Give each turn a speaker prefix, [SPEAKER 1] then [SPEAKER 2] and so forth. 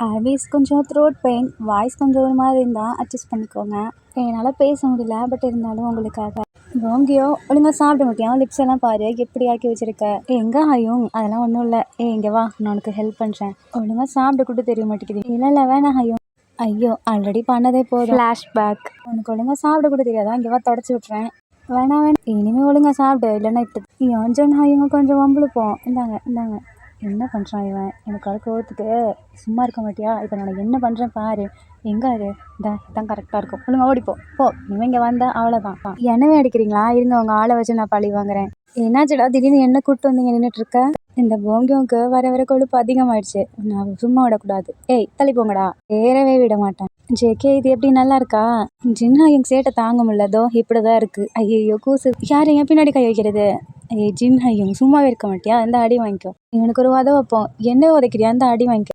[SPEAKER 1] Always கொஞ்சம் throat pain, voice கொஞ்சம் ஒரு மாதிரி இருந்தால் அட்ஜஸ்ட் பண்ணிக்கோங்க. என்னால் பேச முடியல, பட் இருந்தாலும் உங்களுக்காக. வாங்கியோ ஒழுங்கா சாப்பிட மாட்டியா? லிப்ஸ் எல்லாம் பாரு எப்படி ஆக்கி வச்சிருக்க. எங்க ஹயும்? அதெல்லாம் ஒன்றும் இல்லை. இங்கே வா, நான் உனக்கு ஹெல்ப் பண்ணுறேன். ஒழுங்கா சாப்பிட கூட தெரிய மாட்டேங்குது. இல்லை வேணாம் ஹயும். ஐயோ, ஆல்ரெடி பண்ணதே போதும். ஃப்ளாஷ்பேக். உனக்கு ஒழுங்கா சாப்பிட கூட தெரியாதா? இங்கே வா, தொடச்சி விட்றேன். வேணாம் இனிமேல் ஒழுங்கா சாப்பிடு, இல்லைன்னா இப்படி யோஞ்சன் ஹயுங்க கொஞ்சம் வம்புழுப்போம். இந்தாங்க. என்ன பண்ணுறான் இவன்? எனக்கு அது கோவத்துக்கு சும்மா இருக்க மாட்டியா? இப்போ நான் என்ன பண்ணுறேன் பாரு. எங்கே அது? இதான் கரெக்டாக இருக்கும். ஒழுங்கா ஓடிப்போ. இவன் இங்கே வந்தா அவ்வளோதான். என்னவே அடிக்கிறீங்களா? இருங்க, உங்கள் ஆளை வச்சு நான் பழி வாங்குறேன். என்னாச்சுடா திடீர்னு என்ன கூப்பிட்டு வந்தீங்க நின்றுட்டுருக்க? இந்த போங்கியோவுக்கு வர கொழுப்பு அதிகமாயிடுச்சு. நான் சும்மா விடக்கூடாது. ஏய் தள்ளி போங்கடா. ஏறவே விட மாட்டேன். ஜேகே, இது எப்படி நல்லா இருக்கா? ஜின்னா என் சேட்டை தாங்க முடியல. தோ இப்படிதான் இருக்கு. ஐயோ கூசு. யாரு என் பின்னாடி கை வைக்கிறது? ஜின் ஹையும் சும்மாவே இருக்க மாட்டியா? அந்த அடி வாங்கிக்கோ. இவனுக்கு ஒரு உத வைப்போம். என்ன உதைக்கிறியா? அந்த அடி வாங்கிக்கோ.